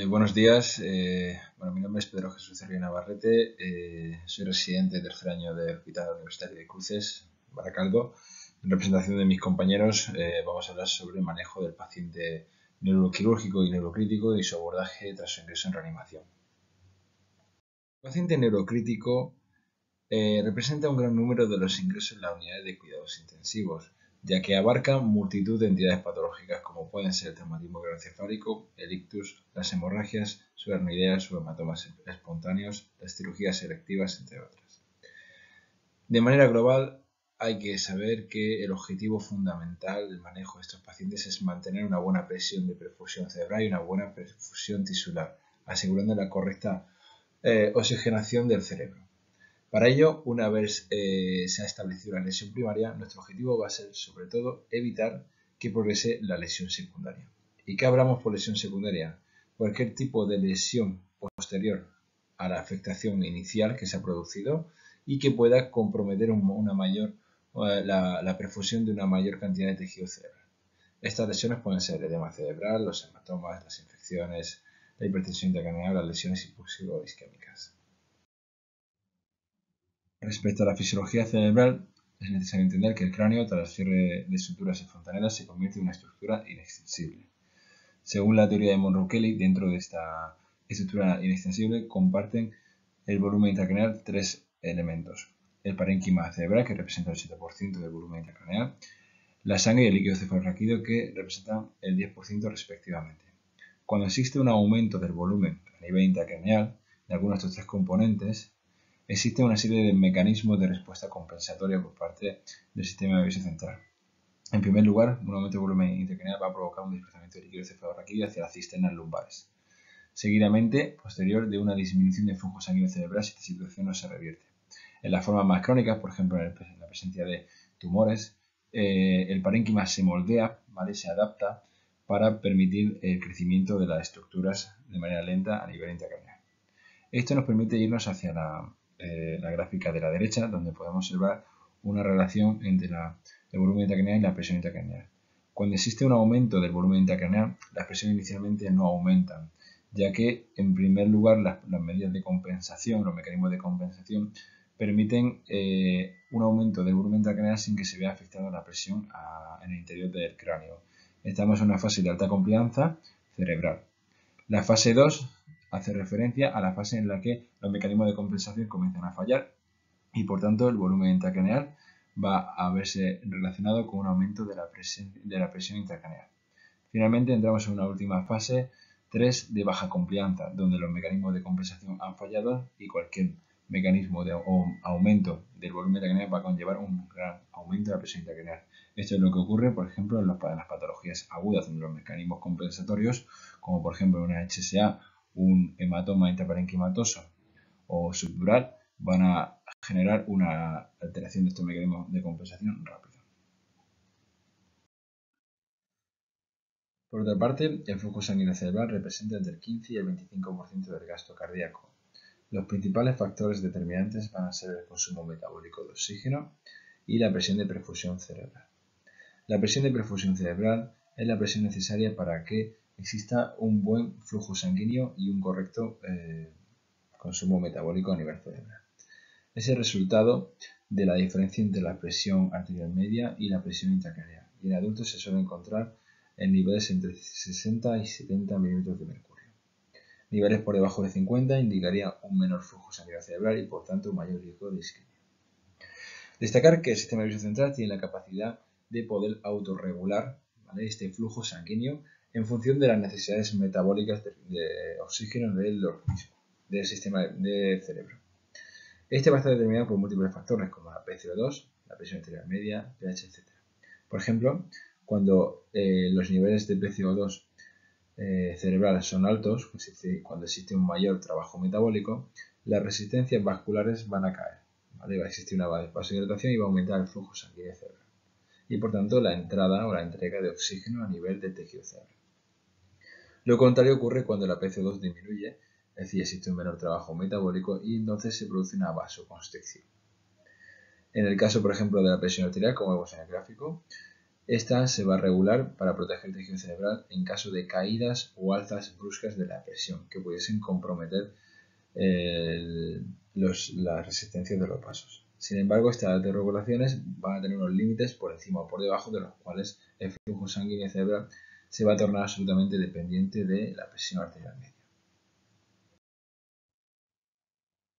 Buenos días. Mi nombre es Pedro Jesús Cervera Navarrete. Soy residente de tercer año del Hospital Universitario de Cruces, Baracaldo. En representación de mis compañeros, vamos a hablar sobre el manejo del paciente neuroquirúrgico y neurocrítico y su abordaje tras su ingreso en reanimación. El paciente neurocrítico representa un gran número de los ingresos en la unidad de cuidados intensivos, ya que abarca multitud de entidades patológicas como pueden ser el traumatismo craneoencefálico, el ictus, las hemorragias subaracnoideas o hematomas espontáneos, las cirugías selectivas, entre otras. De manera global, hay que saber que el objetivo fundamental del manejo de estos pacientes es mantener una buena presión de perfusión cerebral y una buena perfusión tisular, asegurando la correcta oxigenación del cerebro. Para ello, una vez se ha establecido la lesión primaria, nuestro objetivo va a ser, sobre todo, evitar que progrese la lesión secundaria. ¿Y qué hablamos por lesión secundaria? Cualquier tipo de lesión posterior a la afectación inicial que se ha producido y que pueda comprometer la perfusión de una mayor cantidad de tejido cerebral. Estas lesiones pueden ser el edema cerebral, los hematomas, las infecciones, la hipertensión intracraneal, las lesiones hipoxico-isquémicas. Respecto a la fisiología cerebral, es necesario entender que el cráneo, tras cierre de suturas y fontanelas, se convierte en una estructura inextensible. Según la teoría de Monroe-Kelly, dentro de esta estructura inextensible comparten el volumen intracraneal tres elementos: el parénquima cerebral, que representa el 7% del volumen intracraneal, la sangre y el líquido cefalorraquídeo, que representan el 10% respectivamente. Cuando existe un aumento del volumen a nivel intracraneal de algunos de estos tres componentes, existe una serie de mecanismos de respuesta compensatoria por parte del sistema nervioso central. En primer lugar, un aumento de volumen intracraneal va a provocar un desplazamiento de líquido cefalorraquídeo hacia las cisternas lumbares, seguidamente posterior de una disminución del flujo sanguíneo cerebral si esta situación no se revierte. En las formas más crónicas, por ejemplo en la presencia de tumores, el parénquima se moldea, ¿vale? Se adapta para permitir el crecimiento de las estructuras de manera lenta a nivel intracraneal. Esto nos permite irnos hacia la gráfica de la derecha, donde podemos observar una relación entre el volumen intracraneal y la presión intracraneal. Cuando existe un aumento del volumen intracraneal, las presiones inicialmente no aumentan, ya que, en primer lugar, las medidas de compensación, los mecanismos de compensación, permiten un aumento del volumen intracraneal sin que se vea afectada la presión en el interior del cráneo. Estamos en una fase de alta confianza cerebral. La fase 2 hace referencia a la fase en la que los mecanismos de compensación comienzan a fallar y por tanto el volumen intracraneal va a verse relacionado con un aumento de la presión intracraneal. Finalmente entramos en una última fase 3 de baja confianza, donde los mecanismos de compensación han fallado y cualquier mecanismo de aumento del volumen intracraneal va a conllevar un gran aumento de la presión intracraneal. Esto es lo que ocurre, por ejemplo, en las patologías agudas, donde los mecanismos compensatorios, como por ejemplo una HSA, un hematoma intraparenquimatoso o subdural, van a generar una alteración de estos mecanismos de compensación rápida. Por otra parte, el flujo sanguíneo cerebral representa entre el 15 y el 25% del gasto cardíaco. Los principales factores determinantes van a ser el consumo metabólico de oxígeno y la presión de perfusión cerebral. La presión de perfusión cerebral es la presión necesaria para que exista un buen flujo sanguíneo y un correcto consumo metabólico a nivel cerebral. Es el resultado de la diferencia entre la presión arterial media y la presión intracraneal, y en adultos se suele encontrar en niveles entre 60 y 70 milímetros de mercurio. Niveles por debajo de 50 indicarían un menor flujo sanguíneo cerebral y por tanto un mayor riesgo de isquemia. Destacar que el sistema nervioso central tiene la capacidad de poder autorregular, ¿vale?, este flujo sanguíneo en función de las necesidades metabólicas de oxígeno del organismo, del sistema del cerebro. Este va a estar determinado por múltiples factores como la PCO2, la presión arterial media, pH, etc. Por ejemplo, cuando los niveles de PCO2 cerebral son altos, cuando existe un mayor trabajo metabólico, las resistencias vasculares van a caer, ¿vale? Va a existir una vasodilatación y va a aumentar el flujo sanguíneo cerebral. Y por tanto la entrada o la entrega de oxígeno a nivel del tejido cerebral. Lo contrario ocurre cuando la PCO2 disminuye, es decir, existe un menor trabajo metabólico y entonces se produce una vasoconstricción. En el caso, por ejemplo, de la presión arterial, como vemos en el gráfico, Esta se va a regular para proteger el tejido cerebral en caso de caídas o alzas bruscas de la presión que pudiesen comprometer la resistencia de los vasos. Sin embargo, estas regulaciones van a tener unos límites por encima o por debajo de los cuales el flujo sanguíneo cerebral se va a tornar absolutamente dependiente de la presión arterial media.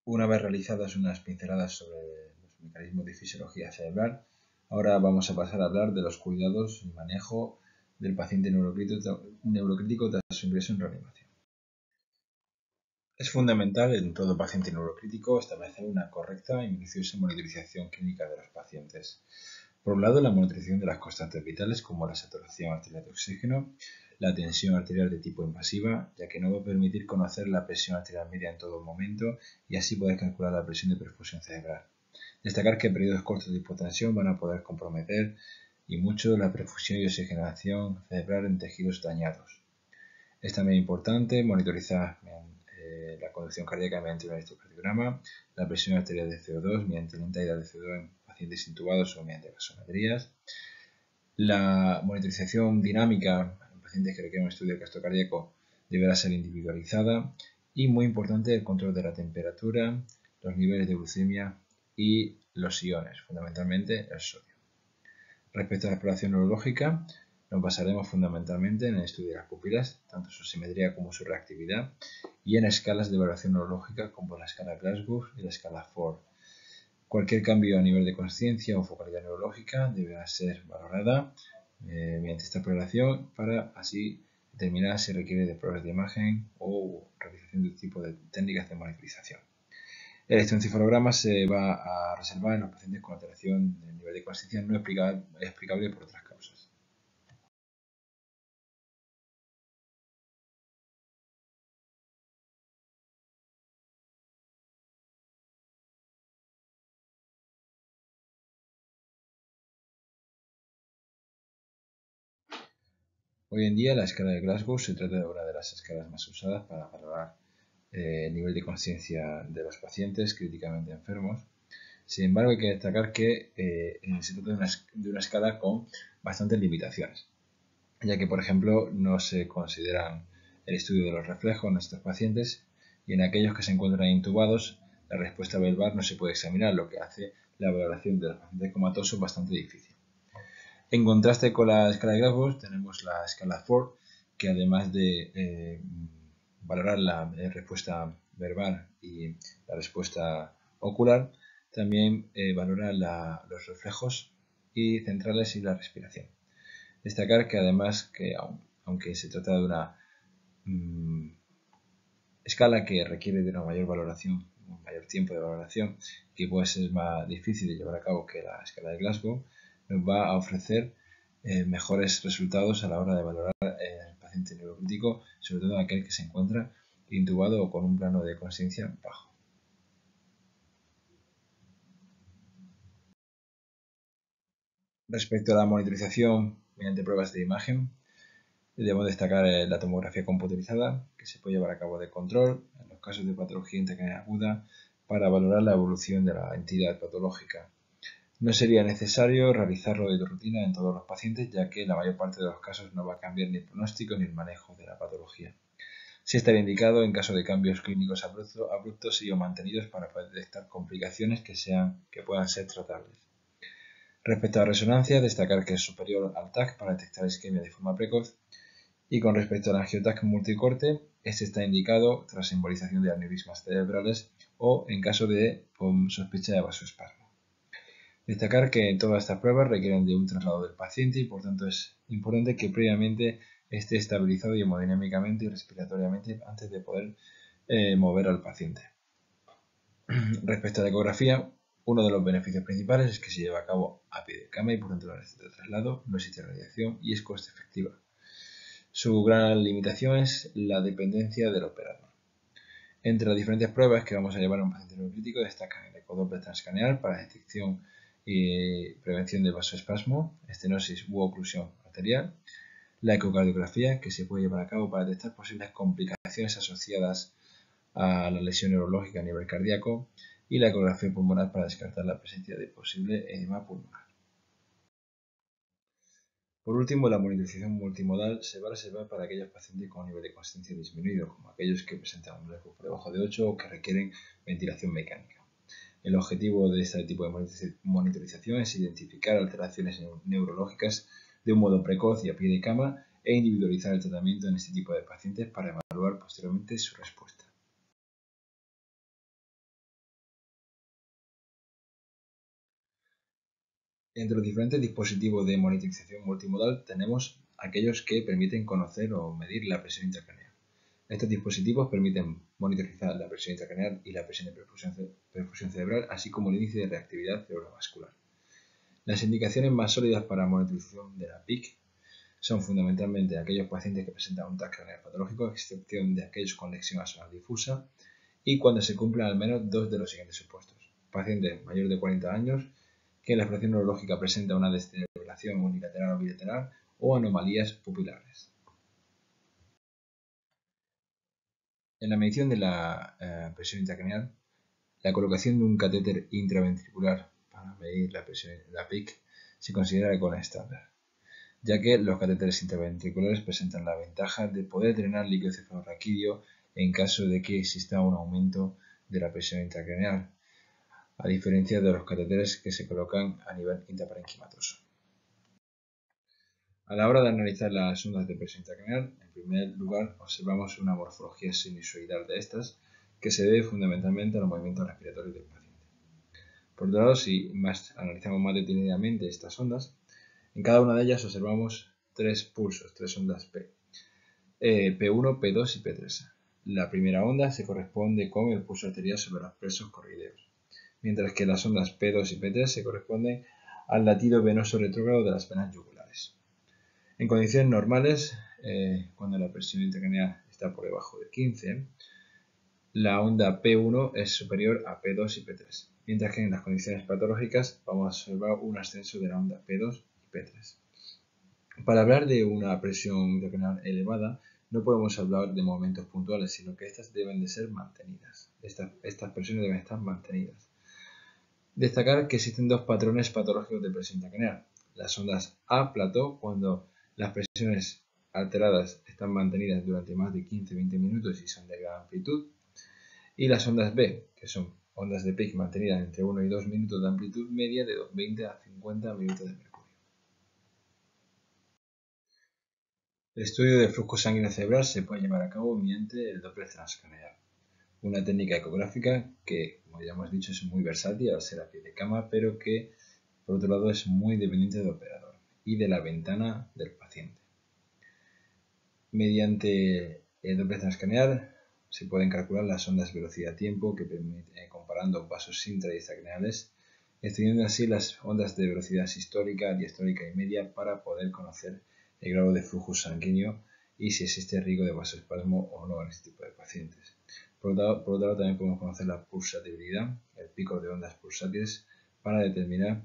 Una vez realizadas unas pinceladas sobre los mecanismos de fisiología cerebral, ahora vamos a pasar a hablar de los cuidados y manejo del paciente neurocrítico tras su ingreso en reanimación. Es fundamental en todo paciente neurocrítico establecer una correcta y minuciosa monitorización clínica de los pacientes. Por un lado, la monitorización de las constantes vitales como la saturación arterial de oxígeno, la tensión arterial de tipo invasiva, ya que no va a permitir conocer la presión arterial media en todo momento y así poder calcular la presión de perfusión cerebral. Destacar que periodos cortos de hipotensión van a poder comprometer y mucho la perfusión y oxigenación cerebral en tejidos dañados. Es también importante monitorizar la conducción cardíaca mediante un electrocardiograma, la presión arterial de CO2 mediante lenta ida de CO2 en pacientes intubados o mediante gasometrías, la monitorización dinámica en pacientes que requieren un estudio de gasto cardíaco deberá ser individualizada y muy importante el control de la temperatura, los niveles de glucemia y los iones, fundamentalmente el sodio. Respecto a la exploración neurológica, nos basaremos fundamentalmente en el estudio de las pupilas, tanto su simetría como su reactividad, y en escalas de evaluación neurológica como la escala Glasgow y la escala Ford. Cualquier cambio a nivel de conciencia o focalidad neurológica deberá ser valorada mediante esta exploración para así determinar si requiere de pruebas de imagen o realización de tipo de técnicas de monitorización. El electroencefalograma se va a reservar en los pacientes con alteración del nivel de conciencia no explicable por otras causas. Hoy en día la escala de Glasgow se trata de una de las escalas más usadas para valorar el nivel de conciencia de los pacientes críticamente enfermos. Sin embargo, hay que destacar que se trata de una escala con bastantes limitaciones, ya que, por ejemplo, no se consideran el estudio de los reflejos en estos pacientes y en aquellos que se encuentran intubados, la respuesta verbal no se puede examinar, lo que hace la valoración de los pacientes comatosos bastante difícil. En contraste con la escala de Glasgow, tenemos la escala Ford, que además de valorar la respuesta verbal y la respuesta ocular, también valora los reflejos y centrales y la respiración. Destacar que además que aunque se trata de una escala que requiere de una mayor valoración, un mayor tiempo de valoración, que puede ser más difícil de llevar a cabo que la escala de Glasgow, nos va a ofrecer mejores resultados a la hora de valorar el paciente neurocrítico, sobre todo aquel que se encuentra intubado o con un plano de conciencia bajo. Respecto a la monitorización mediante pruebas de imagen, debemos destacar la tomografía computerizada, que se puede llevar a cabo de control en los casos de patología intracranial aguda para valorar la evolución de la entidad patológica. No sería necesario realizarlo de rutina en todos los pacientes, ya que en la mayor parte de los casos no va a cambiar ni el pronóstico ni el manejo de la patología. Sí estaría indicado en caso de cambios clínicos abruptos y o mantenidos para poder detectar complicaciones que puedan ser tratables. Respecto a la resonancia, destacar que es superior al TAC para detectar isquemia de forma precoz. Y con respecto al angioTAC multicorte, este está indicado tras embolización de aneurismas cerebrales o en caso de sospecha de vasoespasmo. Destacar que todas estas pruebas requieren de un traslado del paciente y por tanto es importante que previamente esté estabilizado hemodinámicamente y respiratoriamente antes de poder mover al paciente. Respecto a la ecografía, uno de los beneficios principales es que se lleva a cabo a pie de cama y por tanto no necesita traslado, no existe radiación y es coste efectiva. Su gran limitación es la dependencia del operador. Entre las diferentes pruebas que vamos a llevar a un paciente neurocrítico destacan el ecodoppler transcraneal para detección y prevención de vasoespasmo, estenosis u oclusión arterial, la ecocardiografía que se puede llevar a cabo para detectar posibles complicaciones asociadas a la lesión neurológica a nivel cardíaco y la ecografía pulmonar para descartar la presencia de posible edema pulmonar. Por último, la monitorización multimodal se va a reservar para aquellos pacientes con un nivel de consistencia disminuido, como aquellos que presentan un riesgo por debajo de 8 o que requieren ventilación mecánica. El objetivo de este tipo de monitorización es identificar alteraciones neurológicas de un modo precoz y a pie de cama e individualizar el tratamiento en este tipo de pacientes para evaluar posteriormente su respuesta. Entre los diferentes dispositivos de monitorización multimodal tenemos aquellos que permiten conocer o medir la presión intracraneal. Estos dispositivos permiten monitorizar la presión intracraneal y la presión de perfusión cerebral, así como el índice de reactividad cerebrovascular. Las indicaciones más sólidas para monitorización de la PIC son fundamentalmente aquellos pacientes que presentan un TAC craneal patológico, a excepción de aquellos con lesión axonal difusa, y cuando se cumplan al menos dos de los siguientes supuestos. Pacientes mayores de 40 años que en la exploración neurológica presenta una descerebración unilateral o bilateral o anomalías pupilares. En la medición de la presión intracraneal, la colocación de un catéter intraventricular para medir la presión, la PIC, se considera con estándar, ya que los catéteres intraventriculares presentan la ventaja de poder drenar líquido cefalorraquídeo en caso de que exista un aumento de la presión intracraneal, a diferencia de los catéteres que se colocan a nivel intraparenquimatoso. A la hora de analizar las ondas de presión intracraneal, en primer lugar observamos una morfología sinusoidal de estas, que se debe fundamentalmente a los movimientos respiratorios del paciente. Por otro lado, si analizamos más detenidamente estas ondas, en cada una de ellas observamos tres pulsos, tres ondas P, P1, P2 y P3. La primera onda se corresponde con el pulso arterial sobre los plexos corrideos, mientras que las ondas P2 y P3 se corresponden al latido venoso retrógrado de las venas yugulares. En condiciones normales, cuando la presión intracraneal está por debajo de 15, la onda P1 es superior a P2 y P3, mientras que en las condiciones patológicas vamos a observar un ascenso de la onda P2 y P3. Para hablar de una presión intracraneal elevada, no podemos hablar de momentos puntuales, sino que estas deben de ser mantenidas. Estas presiones deben estar mantenidas. Destacar que existen dos patrones patológicos de presión intracraneal. Las ondas A plató, cuando las presiones alteradas están mantenidas durante más de 15-20 minutos y son de gran amplitud, y las ondas B, que son ondas de PIC mantenidas entre 1 y 2 minutos de amplitud media de 20 a 50 minutos de mercurio. El estudio del flujo sanguíneo cerebral se puede llevar a cabo mediante el Doppler transcraneal, una técnica ecográfica que, como ya hemos dicho, es muy versátil al ser a pie de cama, pero que, por otro lado, es muy dependiente del operador y de la ventana del paciente. Mediante el Doppler transcraneal se pueden calcular las ondas velocidad-tiempo que permite, comparando vasos intra y extracraneales, estudiando así las ondas de velocidad sistólica, diastólica y media para poder conocer el grado de flujo sanguíneo y si existe riesgo de vasoespasmo o no en este tipo de pacientes. Por otro lado, también podemos conocer la pulsatividad, el pico de ondas pulsátiles, para determinar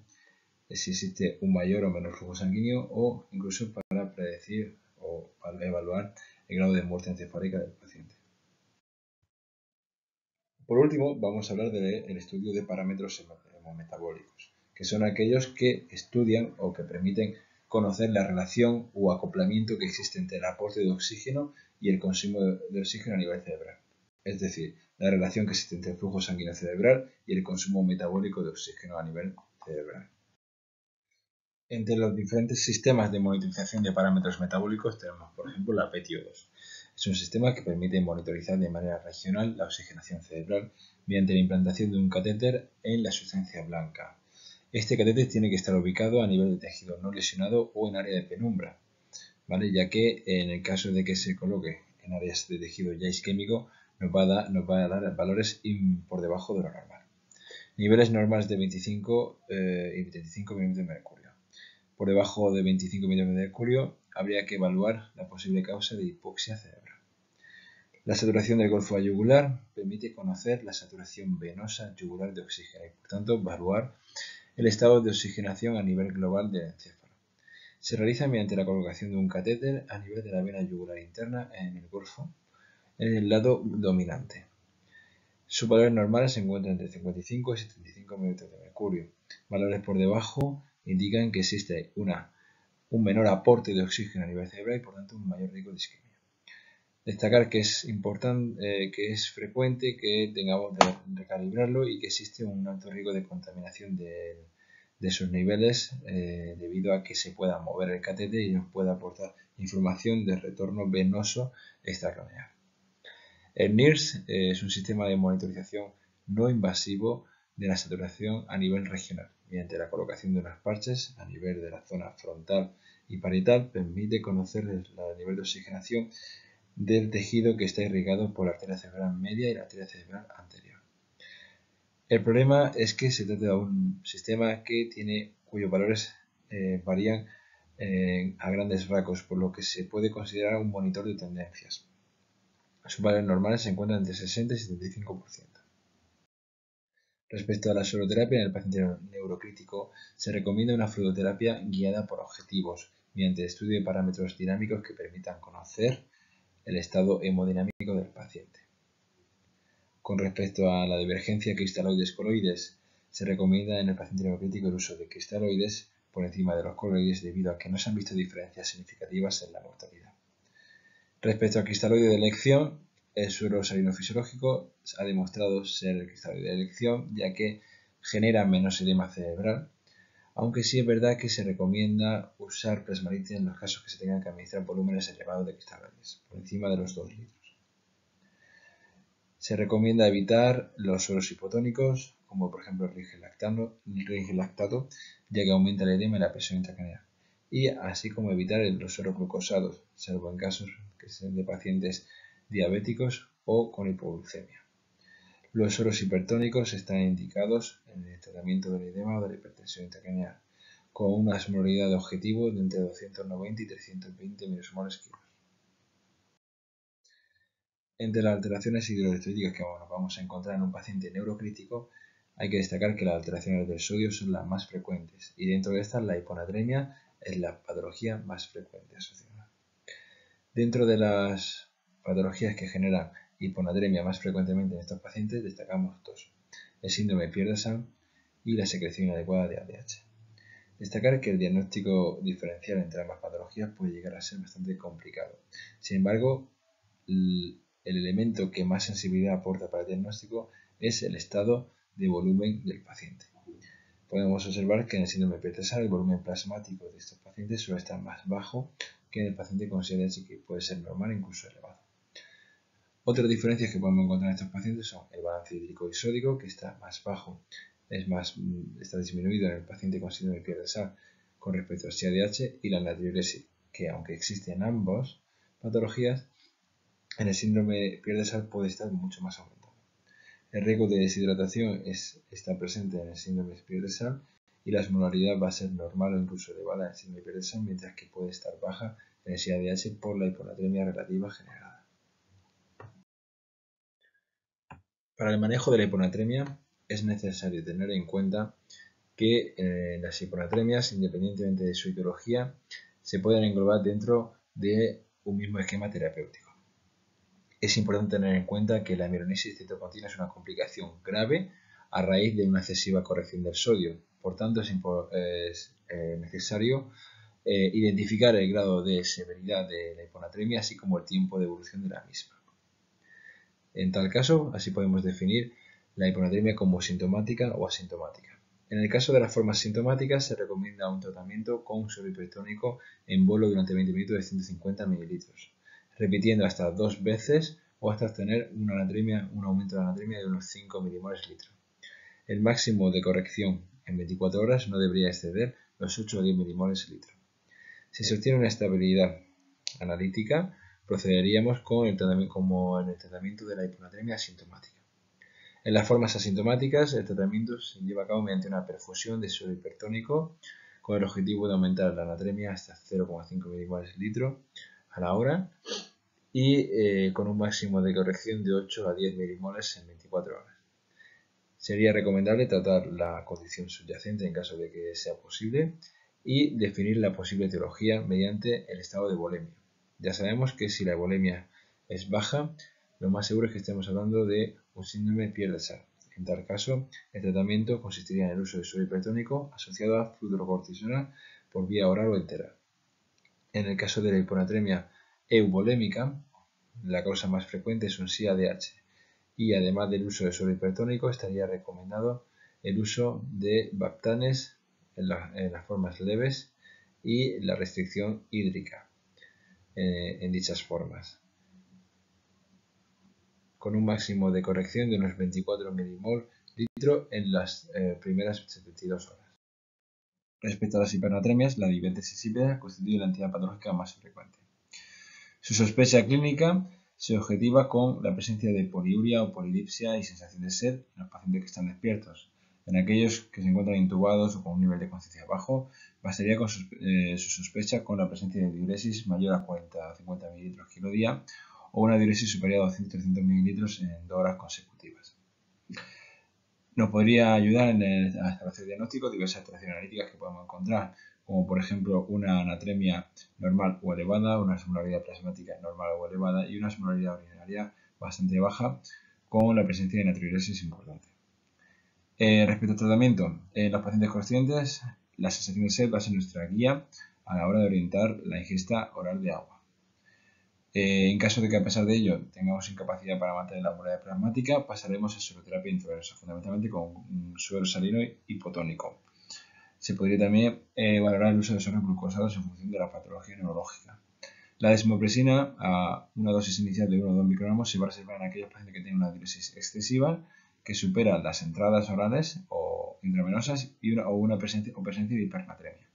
si existe un mayor o menor flujo sanguíneo o incluso para predecir o para evaluar el grado de muerte encefálica del paciente. Por último, vamos a hablar del estudio de parámetros hemometabólicos, que son aquellos que estudian o que permiten conocer la relación o acoplamiento que existe entre el aporte de oxígeno y el consumo de oxígeno a nivel cerebral. Es decir, la relación que existe entre el flujo sanguíneo cerebral y el consumo metabólico de oxígeno a nivel cerebral. Entre los diferentes sistemas de monitorización de parámetros metabólicos tenemos, por ejemplo, la PETIO2. Es un sistema que permite monitorizar de manera regional la oxigenación cerebral mediante la implantación de un catéter en la sustancia blanca. Este catéter tiene que estar ubicado a nivel de tejido no lesionado o en área de penumbra, ¿vale? Ya que en el caso de que se coloque en áreas de tejido ya isquémico nos va a dar valores por debajo de lo normal. Niveles normales de 25 y 35 milímetros de mercurio. Por debajo de 25 milímetros de mercurio habría que evaluar la posible causa de hipoxia cerebral. La saturación del golfo yugular permite conocer la saturación venosa yugular de oxígeno y, por tanto, evaluar el estado de oxigenación a nivel global del encéfalo. Se realiza mediante la colocación de un catéter a nivel de la vena yugular interna en el golfo, en el lado dominante. Sus valores normales se encuentran entre 55 y 75 milímetros de mercurio. Valores por debajo indican que existe una un menor aporte de oxígeno a nivel cerebral y por tanto un mayor riesgo de isquemia. Destacar que es importante, que es frecuente que tengamos que recalibrarlo y que existe un alto riesgo de contaminación de sus niveles debido a que se pueda mover el catéter y nos pueda aportar información de retorno venoso extracraneal. El NIRS es un sistema de monitorización no invasivo de la saturación a nivel regional. Mediante la colocación de unos parches a nivel de la zona frontal y parietal permite conocer el nivel de oxigenación del tejido que está irrigado por la arteria cerebral media y la arteria cerebral anterior. El problema es que se trata de un sistema cuyos valores varían a grandes rasgos, por lo que se puede considerar un monitor de tendencias. Sus valores normales se encuentran entre 60 y 75%. Respecto a la fluidoterapia en el paciente neurocrítico, se recomienda una fluidoterapia guiada por objetivos, mediante el estudio de parámetros dinámicos que permitan conocer el estado hemodinámico del paciente. Con respecto a la divergencia cristaloides-coloides, se recomienda en el paciente neurocrítico el uso de cristaloides por encima de los coloides debido a que no se han visto diferencias significativas en la mortalidad. Respecto al cristaloide de elección, el suero salino fisiológico ha demostrado ser el cristaloide de elección ya que genera menos edema cerebral, aunque sí es verdad que se recomienda usar plasmalitis en los casos que se tengan que administrar volúmenes elevados de cristaloides, por encima de los 2 litros. Se recomienda evitar los sueros hipotónicos, como por ejemplo el rigelactato, ya que aumenta el edema y la presión intracraneal, y así como evitar los sueros glucosados, salvo en casos que sean de pacientes diabéticos o con hipoglucemia. Los sueros hipertónicos están indicados en el tratamiento del edema o de la hipertensión intracraneal, con una osmolaridad de objetivo de entre 290 y 320 mSv/kg. Entre las alteraciones hidroelectrolíticas que nos vamos a encontrar en un paciente neurocrítico, hay que destacar que las alteraciones del sodio son las más frecuentes y dentro de estas la hiponatremia es la patología más frecuente asociada. Dentro de las patologías que generan hiponatremia más frecuentemente en estos pacientes destacamos dos: el síndrome de Pierre-Dessalles y la secreción inadecuada de ADH. Destacar que el diagnóstico diferencial entre ambas patologías puede llegar a ser bastante complicado. Sin embargo, el elemento que más sensibilidad aporta para el diagnóstico es el estado de volumen del paciente. Podemos observar que en el síndrome de Pierre-Dessalles el volumen plasmático de estos pacientes suele estar más bajo que en el paciente con CDH, que puede ser normal e incluso elevado. Otras diferencias que podemos encontrar en estos pacientes son el balance hídrico y sódico, que está más bajo, está disminuido en el paciente con síndrome de Pierre-Dessalles con respecto al CDH, y la natriuresis, que aunque existen ambas patologías, en el síndrome de Pierre-Dessalles puede estar mucho más aumentado. El riesgo de deshidratación está presente en el síndrome de Pierre-Dessalles y la osmolaridad va a ser normal o incluso elevada en el síndrome de Pierre-Dessalles, mientras que puede estar baja en el CADH por la hiponatremia relativa generada. Para el manejo de la hiponatremia es necesario tener en cuenta que las hiponatremias, independientemente de su etiología, se pueden englobar dentro de un mismo esquema terapéutico. Es importante tener en cuenta que la hemiolinesis citopontina es una complicación grave a raíz de una excesiva corrección del sodio. Por tanto, es necesario identificar el grado de severidad de la hiponatremia, así como el tiempo de evolución de la misma. En tal caso, así podemos definir la hiponatremia como sintomática o asintomática. En el caso de las formas sintomáticas, se recomienda un tratamiento con suero hipertónico en bolo durante 20 minutos de 150 ml, repitiendo hasta 2 veces o hasta obtener un aumento de la anatremia de unos 5 mmol/litro. El máximo de corrección en 24 horas no debería exceder los 8 o 10 mmol/litro. Si se obtiene una estabilidad analítica, procederíamos como en el tratamiento de la hiponatremia asintomática. En las formas asintomáticas, el tratamiento se lleva a cabo mediante una perfusión de suero hipertónico con el objetivo de aumentar la anatremia hasta 0,5 mmol/litro a la hora y con un máximo de corrección de 8 a 10 milimoles en 24 horas. Sería recomendable tratar la condición subyacente en caso de que sea posible y definir la posible etiología mediante el estado de volemia. Ya sabemos que si la volemia es baja, lo más seguro es que estemos hablando de un síndrome de Pierre-Dessalles. En tal caso, el tratamiento consistiría en el uso de suero hipertónico asociado a fludrocortisona por vía oral o enteral. En el caso de la hiponatremia euvolémica, la causa más frecuente es un SIADH y además del uso de suero hipertónico estaría recomendado el uso de baptanes en las formas leves y la restricción hídrica en dichas formas, con un máximo de corrección de unos 24 mmol litro en las primeras 72 horas. Respecto a las hipernatremias, la diabetes insípida constituye la entidad patológica más frecuente. Su sospecha clínica se objetiva con la presencia de poliuria o polidipsia y sensación de sed en los pacientes que están despiertos. En aquellos que se encuentran intubados o con un nivel de conciencia bajo, bastaría con su sospecha con la presencia de diuresis mayor a 40 o 50 ml kilo día o una diuresis superior a 200-300 ml en 2 horas consecutivas. Nos podría ayudar en el establecer diagnóstico diversas alteraciones analíticas que podemos encontrar, como por ejemplo una anatremia normal o elevada, una osmolaridad plasmática normal o elevada y una osmolaridad urinaria bastante baja con la presencia de natriuresis importante. Respecto al tratamiento, en los pacientes conscientes, la sensación de sed va a ser nuestra guía a la hora de orientar la ingesta oral de agua. En caso de que a pesar de ello tengamos incapacidad para mantener la osmolaridad plasmática, pasaremos a sueroterapia intravenosa, fundamentalmente con suero salino hipotónico. Se podría también valorar el uso de sueros glucosados en función de la patología neurológica. La desmopresina a una dosis inicial de 1 o 2 microgramos se va a reservar en aquellos pacientes que tienen una diuresis excesiva que supera las entradas orales o intravenosas o una presencia de hipernatremia.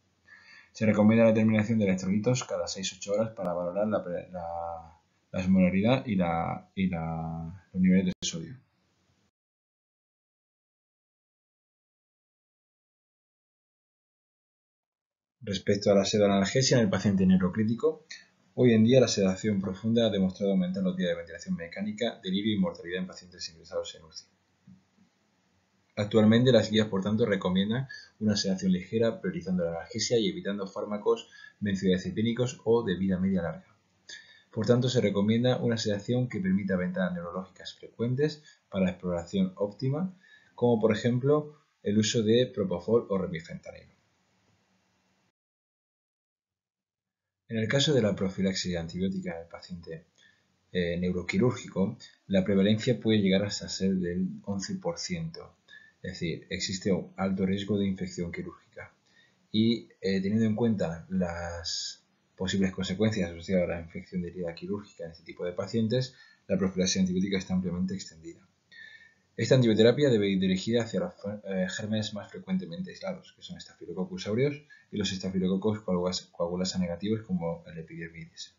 Se recomienda la determinación de electrolitos cada 6-8 horas para valorar la osmolaridad y los niveles de sodio. Respecto a la pseudoanalgesia en el paciente neurocrítico, hoy en día la sedación profunda ha demostrado aumentar los días de ventilación mecánica, delirio y mortalidad en pacientes ingresados en UCI. Actualmente las guías, por tanto, recomiendan una sedación ligera, priorizando la analgesia y evitando fármacos benzodiazepínicos o de vida media larga. Por tanto, se recomienda una sedación que permita ventanas neurológicas frecuentes para la exploración óptima, como por ejemplo el uso de propofol o remifentanilo. En el caso de la profilaxis antibiótica en el paciente neuroquirúrgico, la prevalencia puede llegar hasta ser del 11%. Es decir, existe un alto riesgo de infección quirúrgica. Y teniendo en cuenta las posibles consecuencias asociadas a la infección de herida quirúrgica en este tipo de pacientes, la profilaxis antibiótica está ampliamente extendida. Esta antibioterapia debe ir dirigida hacia los gérmenes más frecuentemente aislados, que son Staphylococcus aureus y los Staphylococcus coagulasa negativos como el Epidermidis.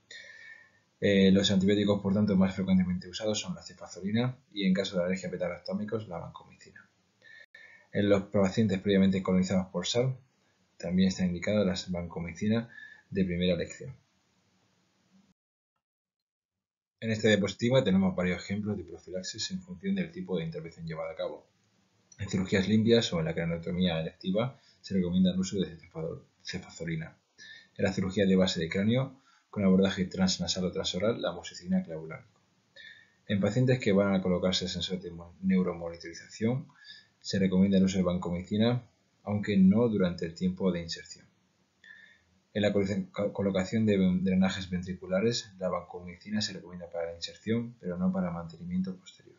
Los antibióticos, por tanto, más frecuentemente usados son la cefazolina y, en caso de alergia a beta-lactámicos, la vancomicina. En los pacientes previamente colonizados por SARS, también está indicada la vancomicina de primera elección. En esta diapositiva tenemos varios ejemplos de profilaxis en función del tipo de intervención llevada a cabo. En cirugías limpias o en la craneotomía electiva se recomienda el uso de cefazolina. En la cirugía de base de cráneo, con abordaje transnasal o transoral, la amoxicilina clavulánico. En pacientes que van a colocarse sensores de neuromonitorización, se recomienda el uso de vancomicina, aunque no durante el tiempo de inserción. En la colocación de drenajes ventriculares, la vancomicina se recomienda para la inserción, pero no para mantenimiento posterior.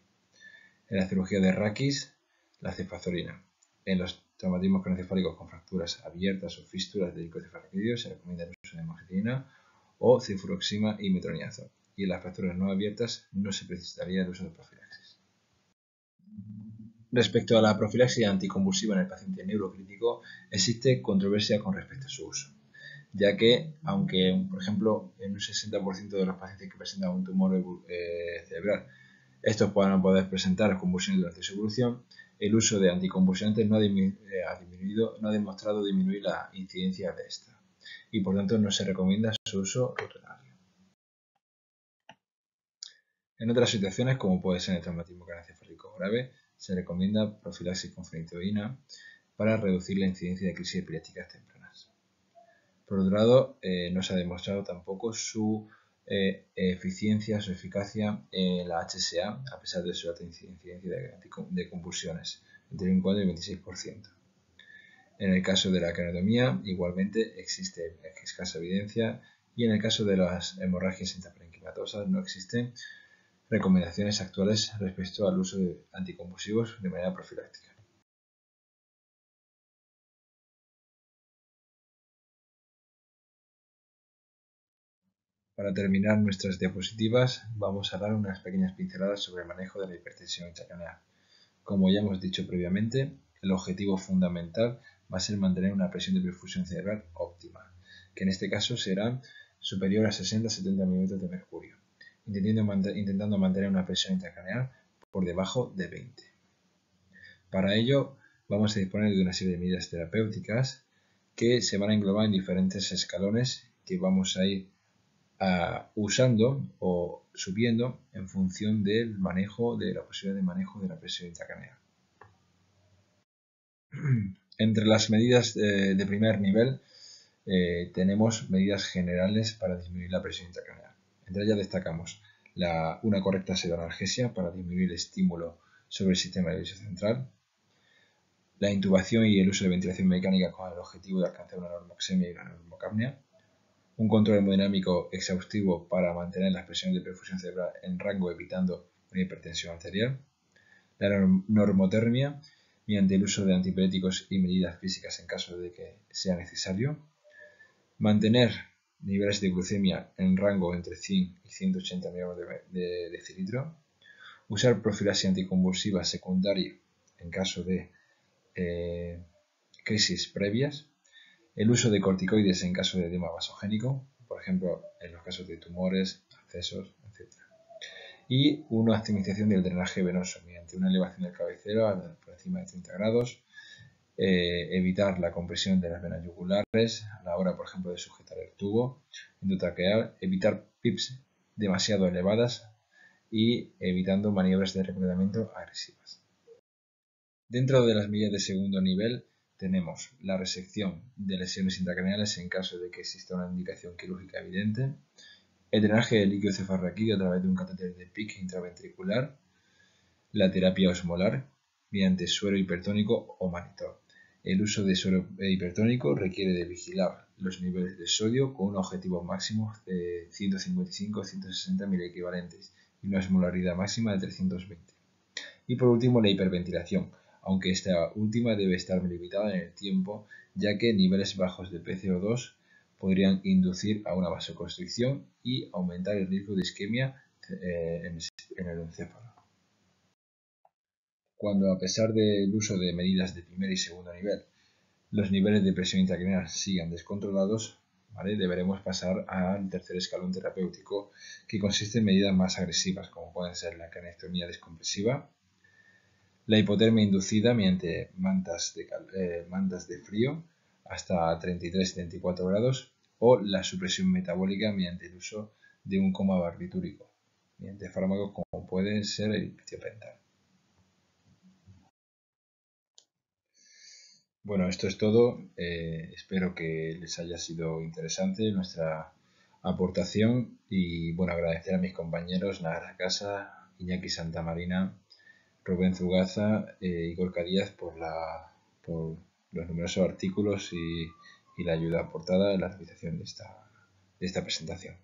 En la cirugía de raquis, la cefazolina. En los traumatismos craneoencefálicos con fracturas abiertas o fístulas de icocefaloclidio se recomienda el uso de amoxicilina o cifuroxima y metronidazol. Y en las fracturas no abiertas no se necesitaría el uso de profilaxis. Respecto a la profilaxis anticonvulsiva en el paciente neurocrítico, existe controversia con respecto a su uso, ya que, aunque, por ejemplo, en un 60% de los pacientes que presentan un tumor cerebral, estos puedan poder presentar convulsiones durante su evolución, el uso de anticonvulsionantes no ha demostrado disminuir la incidencia de esta, y por tanto no se recomienda su uso rutinario. En otras situaciones, como puede ser el traumatismo craneoencefálico grave, se recomienda profilaxis con fenitoína para reducir la incidencia de crisis epilépticas tempranas. Por otro lado, no se ha demostrado tampoco su eficiencia, su eficacia en la HSA, a pesar de su alta incidencia de convulsiones, entre el 4 y el 26%. En el caso de la craneotomía, igualmente existe escasa evidencia y en el caso de las hemorragias intraparenquimatosas no existen recomendaciones actuales respecto al uso de anticonvulsivos de manera profiláctica. Para terminar nuestras diapositivas, vamos a dar unas pequeñas pinceladas sobre el manejo de la hipertensión intracraneal. Como ya hemos dicho previamente, el objetivo fundamental va a ser mantener una presión de perfusión cerebral óptima, que en este caso será superior a 60-70 mm de mercurio, intentando mantener una presión intracraneal por debajo de 20. Para ello, vamos a disponer de una serie de medidas terapéuticas que se van a englobar en diferentes escalones que vamos a ir usando o subiendo en función del manejo, de la posibilidad de manejo de la presión intracraneal. Entre las medidas de primer nivel tenemos medidas generales para disminuir la presión intracraneal. Entre ellas destacamos una correcta pseudoanalgesia para disminuir el estímulo sobre el sistema nervioso central, la intubación y el uso de ventilación mecánica con el objetivo de alcanzar una normoxemia y una normocapnia, un control hemodinámico exhaustivo para mantener las presiones de perfusión cerebral en rango evitando una hipertensión arterial, la normotermia mediante el uso de antipiréticos y medidas físicas en caso de que sea necesario, mantener niveles de glucemia en rango entre 100 y 180 miligramos de decilitro, usar profilaxis anticonvulsiva secundaria en caso de crisis previas, el uso de corticoides en caso de edema vasogénico, por ejemplo, en los casos de tumores, abscesos, etc. Y una optimización del drenaje venoso mediante una elevación del cabecero por encima de 30 grados, evitar la compresión de las venas yugulares a la hora, por ejemplo, de sujetar el tubo endotraqueal, evitar PIPs demasiado elevadas y evitando maniobras de reclutamiento agresivas. Dentro de las medidas de segundo nivel tenemos la resección de lesiones intracraneales en caso de que exista una indicación quirúrgica evidente, el drenaje de líquido cefalorraquídeo a través de un catéter de PICC intraventricular, la terapia osmolar mediante suero hipertónico o mannitol. El uso de suero hipertónico requiere de vigilar los niveles de sodio con un objetivo máximo de 155-160 miliequivalentes y una osmolaridad máxima de 320. Y por último, la hiperventilación, aunque esta última debe estar limitada en el tiempo, ya que niveles bajos de PCO2 podrían inducir a una vasoconstricción y aumentar el riesgo de isquemia en el encéfalo. Cuando, a pesar del uso de medidas de primer y segundo nivel, los niveles de presión intracraneal sigan descontrolados, ¿vale?, deberemos pasar al tercer escalón terapéutico, que consiste en medidas más agresivas, como pueden ser la cranectomía descompresiva, la hipotermia inducida mediante mantas de frío hasta 33-34 grados o la supresión metabólica mediante el uso de un coma barbitúrico, mediante fármacos como puede ser el tiopental. Bueno, esto es todo. Espero que les haya sido interesante nuestra aportación y bueno, agradecer a mis compañeros Nara Casa, Iñaki Santamarina, Rubén Zugaza y Gorka Díaz por los numerosos artículos y la ayuda aportada en la realización de esta presentación.